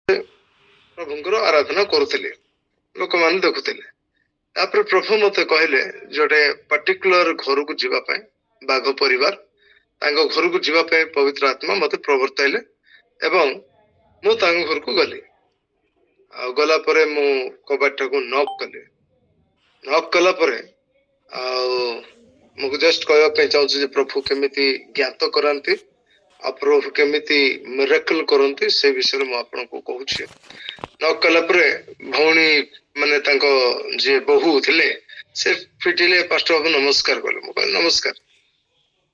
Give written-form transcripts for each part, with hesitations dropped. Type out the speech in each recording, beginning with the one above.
ପ୍ରଭୁଙ୍କର ଆରାଧନା କରୁଥିଲେ, ଲୋକମାନେ ଦେଖୁଥିଲେ। ତାପରେ ପ୍ରଭୁ ମତେ କହିଲେ ଗୋଟେ ପର୍ଟିକୁଲାର ଘରକୁ ଯିବା ପାଇଁ, ବାଘ ପରିବାର ତାଙ୍କ ଘରକୁ ଯିବା ପାଇଁ ପବିତ୍ର ଆତ୍ମା ମତେ ପ୍ରବର୍ତ୍ତାଇଲେ ଏବଂ ମୁଁ ତାଙ୍କ ଘରକୁ ଗଲି। ଆଉ ଗଲା ପରେ ମୁଁ କବାଟଟାକୁ ନକ୍ କଲି। ନକ୍ କଲା ପରେ ଆଉ ମୁଁ ଜଷ୍ଟ କହିବା ପାଇଁ ଚାହୁଁଛି ଯେ ପ୍ରଭୁ କେମିତି ଜ୍ଞାତ କରାନ୍ତି ଆଉ ପ୍ରଭୁ କେମିତି ମିରାକଲ କରନ୍ତି ସେ ବିଷୟରେ ମୁଁ ଆପଣଙ୍କୁ କହୁଛି। ନକ୍ କଲା ପରେ ଭଉଣୀ ମାନେ ତାଙ୍କ ଯିଏ ବୋହୂ ଥିଲେ ସେ ଫିଟିଲେ, ପାଷ୍ଟର ବାବୁ ନମସ୍କାର କଲେ। ମୁଁ କହିଲି ନମସ୍କାର,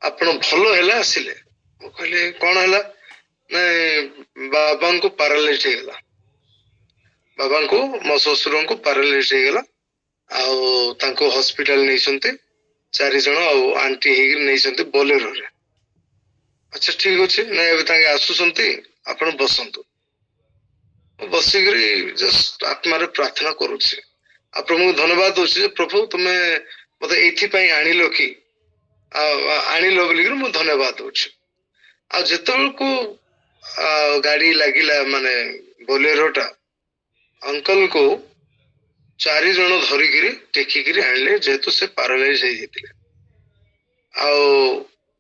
ଆପଣ ଭଲ ହେଲା ଆସିଲେ। ମୁଁ କହିଲି କଣ ହେଲା? ନାଇଁ ବାବାଙ୍କୁ ପାରାଲାଇଜ ହେଇଗଲା, ବାବାଙ୍କୁ ମୋ ଶ୍ୱଶୁରଙ୍କୁ ପାରାଲାଇଜ ହେଇଗଲା ଆଉ ତାଙ୍କୁ ହସ୍ପିଟାଲ ନେଇଛନ୍ତି 4 ଜଣ ଆଉ ଆଣ୍ଟି ହେଇକି ନେଇଛନ୍ତି ବୋଲେରୋରେ। ଆଚ୍ଛା ଠିକ ଅଛି, ନାଇଁ ଏବେ ତାଙ୍କେ ଆସୁଛନ୍ତି, ଆପଣ ବସନ୍ତୁ। ମୁଁ ବସିକିରି ଜଷ୍ଟ ଆତ୍ମାରେ ପ୍ରାର୍ଥନା କରୁଛି ଆଉ ପ୍ରଭୁଙ୍କୁ ଧନ୍ୟବାଦ ଦଉଛି ଯେ ପ୍ରଭୁ ତୁମେ ମତେ ଏଇଥିପାଇଁ ଆଣିଲ କି ଆଣିଲ ବୋଲିକିରି ମୁଁ ଧନ୍ୟବାଦ ଦଉଛି। ଆଉ ଯେତେବେଳକୁ ଗାଡି ଲାଗିଲା ମାନେ ବୋଲେରୋଟା, ଅଙ୍କଲକୁ 4 ଜଣ ଧରିକିରି ଟେକିକିରି ଆଣିଲେ ଯେହେତୁ ସେ ପାରାଲାଇଜ ହେଇଯାଇଥିଲେ। ଆଉ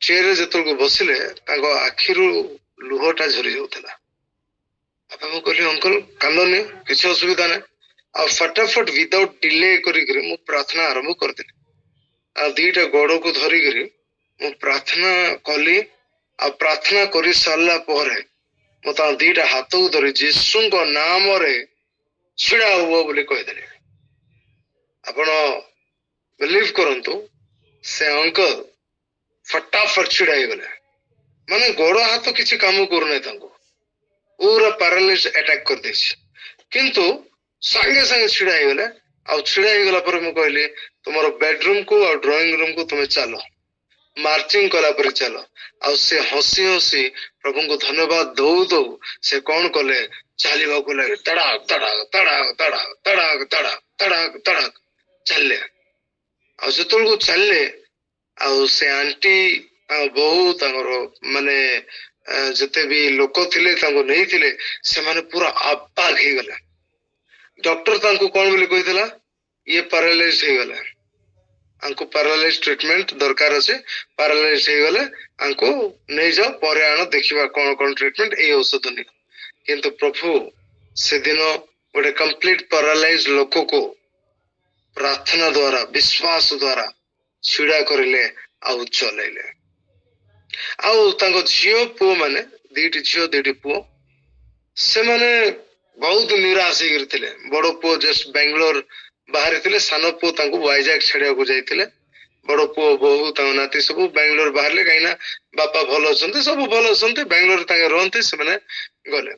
ଚେୟାରରେ ଯେତେବେଳକୁ ବସିଲେ ତାଙ୍କ ଆଖିରୁ ଲୁହଟା ଝରି ଯାଉଥିଲା। ମୁଁ କହିଲି ଅଙ୍କଲ କାନ୍ଦନି, କିଛି ଅସୁବିଧା ନାହିଁ। ଆଉ ଫଟାଫଟ ୱିଦାଉଟ ଡିଲେ କରିକିରି ମୁଁ ପ୍ରାର୍ଥନା ଆରମ୍ଭ କରିଦେଲି। ଆଉ 2ଟା ଗୋଡକୁ ଧରିକିରି ମୁଁ ପ୍ରାର୍ଥନା କଲି। ଆଉ ପ୍ରାର୍ଥନା କରି ସାରିଲା ପରେ ମୁଁ ତାଙ୍କ 2ଟା ହାତକୁ ଧରି ଯୀଶୁଙ୍କ ନାମରେ ଛିଡା ହୁଅ ବୋଲି କହିଦେଲି। ଆପଣ ବିଲିଭ କରନ୍ତୁ, ସେ ଅଙ୍କଲ ଫଟାଫଟ ଛିଡା ହେଇଗଲେ। ମାନେ ଗୋଡ ହାତ କିଛି କାମ କରୁନାହିଁ, ତାଙ୍କୁ ପୁରା ପାରାଲାଇଜ ଆଟାକ କରିଦେଇଛି, କିନ୍ତୁ ସାଙ୍ଗେ ସାଙ୍ଗେ ଛିଡା ହେଇଗଲେ। ଆଉ ଛିଡା ହେଇଗଲା ପରେ ମୁଁ କହିଲି ତୁମର ବେଡରୁମକୁ ଆଉ ଡ୍ରଇଂ ରୁମକୁ ତୁମେ ଚାଲ, ମାର୍ଚିଂ କଲା ପରେ ଚାଲ। ଆଉ ସେ ହସି ହସି ପ୍ରଭୁଙ୍କୁ ଧନ୍ୟବାଦ ଦଉ ଦଉ ସେ କଣ କଲେ, ଚାଲିବାକୁ ଲାଗେ। ତଡାକ ତଡାକ ତଡାକ ତଡାକ ତଡାକ ତଡାକ ତଡାକ ତଡାକ ଚାଲିଲେ। ଆଉ ଯେତେବେଳକୁ ଚାଲିଲେ ଆଉ ସେ ଆଣ୍ଟି ଆଉ ବୋହୁ ତାଙ୍କର ମାନେ ଯେତେ ବି ଲୋକ ଥିଲେ ତାଙ୍କୁ ନେଇଥିଲେ, ସେମାନେ ପୁରା ଆବାଗ ହେଇଗଲେ। ଡକ୍ଟର ତାଙ୍କୁ କଣ ବୋଲି କହିଥିଲା, ଇଏ ପାରାଲାଇଜ ହେଇଗଲା, ଆଙ୍କୁ ପାରାଲାଇଜ ଟ୍ରିଟମେଣ୍ଟ ଦରକାର ଅଛି, ପାରାଲାଇଜ ହେଇଗଲେ ଆଙ୍କୁ ନେଇଯାଅ, ପରେ ଆଣ ଦେଖିବା କଣ କଣ ଟ୍ରିଟମେଣ୍ଟ, ଏଇ ଔଷଧ ନିଅ। କିନ୍ତୁ ପ୍ରଭୁ ସେଦିନ ଗୋଟେ କମ୍ପ୍ଲିଟ ପାରାଲାଇଜ ଲୋକକୁ ପ୍ରାର୍ଥନା ଦ୍ଵାରା, ବିଶ୍ୱାସ ଦ୍ଵାରା ଛିଡା କରିଲେ ଆଉ ଚଲେଇଲେ। ଆଉ ତାଙ୍କ ଝିଅ ପୁଅ ମାନେ, 2ଟି ଝିଅ 2ଟି ପୁଅ, ସେମାନେ ବହୁତ ନିରାଶ ହେଇକିରି ଥିଲେ। ବଡ ପୁଅ ଜଷ୍ଟ ବାଙ୍ଗାଲୋର ବାହାରିଥିଲେ, ସାନ ପୁଅ ତାଙ୍କୁ ୱାଇଜାଗ ଛାଡିବାକୁ ଯାଇଥିଲେ। ବଡ ପୁଅ ବୋହୁ ତାଙ୍କ ନାତି ସବୁ ବାଙ୍ଗାଲୋର ବାହାରିଲେ, କାହିଁକି ନା ବାପା ଭଲ ଅଛନ୍ତି, ସବୁ ଭଲ ଅଛନ୍ତି, ବାଙ୍ଗାଲୋର ତାଙ୍କେ ରହନ୍ତି, ସେମାନେ ଗଲେ।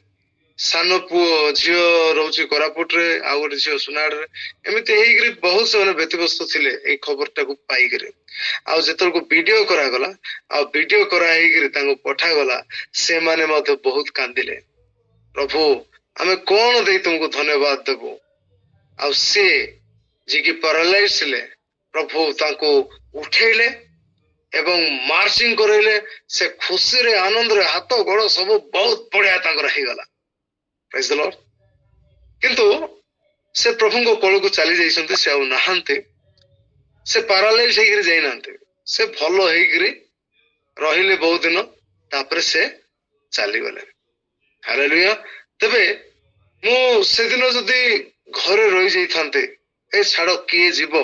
ସାନ ପୁଅ ଝିଅ ରହୁଛି କୋରାପୁଟରେ, ଆଉ ଗୋଟେ ଝିଅ ସୁନାଡରେ। ଏମିତି ହେଇକିରି ବହୁତ ସେମାନେ ବ୍ୟତିବ୍ୟସ୍ତ ଥିଲେ ଏଇ ଖବରଟାକୁ ପାଇକିରି। ଆଉ ଯେତେବେଳକୁ ଭିଡିଓ କରାଗଲା, ଆଉ ଭିଡିଓ କରା ହେଇକିରି ତାଙ୍କୁ ପଠାଗଲା, ସେମାନେ ମଧ୍ୟ ବହୁତ କାନ୍ଦିଲେ। ପ୍ରଭୁ ଆମେ କଣ ଦେଇ ତୁମକୁ ଧନ୍ୟବାଦ ଦେବୁ। ଆଉ ସେ ଯିଏକି ପାରାଲାଇଜ ଥିଲେ, ପ୍ରଭୁ ତାଙ୍କୁ ଉଠେଇଲେ ଏବଂ ମାର୍ଚିଂ କରେଇଲେ। ସେ ଖୁସିରେ ଆନନ୍ଦରେ ହାତ ଗୋଡ ସବୁ ବହୁତ ବଢିଆ ତାଙ୍କର ହେଇଗଲା। ପ୍ରେଜ ଦ ଲର୍ଡ। କିନ୍ତୁ ସେ ପ୍ରଭୁଙ୍କ କୋଳକୁ ଚାଲି ଯାଇଛନ୍ତି, ସେ ଆଉ ନାହାନ୍ତି। ସେ ପାରାଲାଇଜ ହେଇକିରି ଯାଇନାହାନ୍ତି, ସେ ଭଲ ହେଇକିରି ରହିଲେ ବହୁତ ଦିନ, ତାପରେ ସେ ଚାଲିଗଲେ। ହାଲେଲୁୟା। ତେବେ ମୁଁ ସେଦିନ ଯଦି ଘରେ ରହିଯାଇଥାନ୍ତେ, ଏ ଛାଡ କିଏ ଯିବ,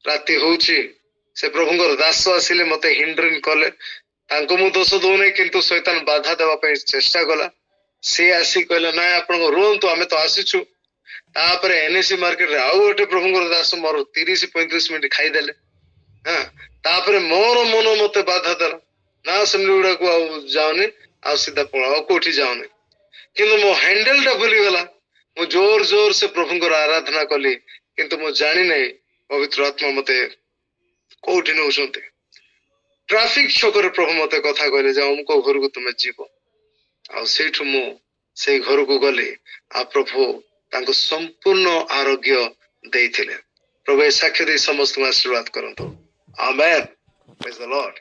ରାତି ହଉଛି, ସେ ପ୍ରଭୁଙ୍କର ଦାସ ଆସିଲେ ମତେ ହିଣ୍ଡରିଂ କଲେ। ତାଙ୍କୁ ମୁଁ ଦୋଷ ଦଉନାହିଁ, କିନ୍ତୁ ଶୈତାନ ବାଧା ଦେବା ପାଇଁ ଚେଷ୍ଟା କଲା। ସିଏ ଆସି କହିଲେ ନାଇଁ ଆପଣଙ୍କ ରୁହନ୍ତୁ, ଆମେ ତ ଆସିଛୁ। ତାପରେ NSC ମାର୍କେଟରେ ଆଉ ଗୋଟେ ପ୍ରଭୁଙ୍କର ଦାସ ମୋର 30-35 ମିନିଟ ଖାଇଦେଲେ। ତାପରେ ମୋର ମନ ମତେ ବାଧା ଦେଲା, ନା ସେମିତି ଗୁଡାକୁ ଆଉ ଯାଉନି, ଆଉ ସିଧା ପଳାଅ, ଆଉ କୋଉଠି ଯାଉନି। କିନ୍ତୁ ମୋ ହ୍ୟାଣ୍ଡେଲ ଟା ଭୁଲିଗଲା। ମୁଁ ଜୋର ଜୋର ସେ ପ୍ରଭୁଙ୍କର ଆରାଧନା କଲି, କିନ୍ତୁ ମୁଁ ଜାଣିନାହିଁ ପବିତ୍ର ଆତ୍ମା ମତେ କୋଉଠି ନଉଛନ୍ତି। ଟ୍ରାଫିକ ଛକରେ ପ୍ରଭୁ ମତେ କଥା କହିଲେ ଯେ ଅମୁକ ଘରକୁ ତୁମେ ଯିବ। ଆଉ ସେଇଠୁ ମୁଁ ସେଇ ଘରକୁ ଗଲି, ଆଉ ପ୍ରଭୁ ତାଙ୍କୁ ସମ୍ପୂର୍ଣ୍ଣ ଆରୋଗ୍ୟ ଦେଇଥିଲେ। ପ୍ରଭୁ ଏ ସାକ୍ଷ୍ୟ ଦେଇ ସମସ୍ତଙ୍କୁ ଆଶୀର୍ବାଦ କରନ୍ତୁ। ଆମେନ୍। ପ୍ରେଜ୍ ଦ ଲର୍ଡ।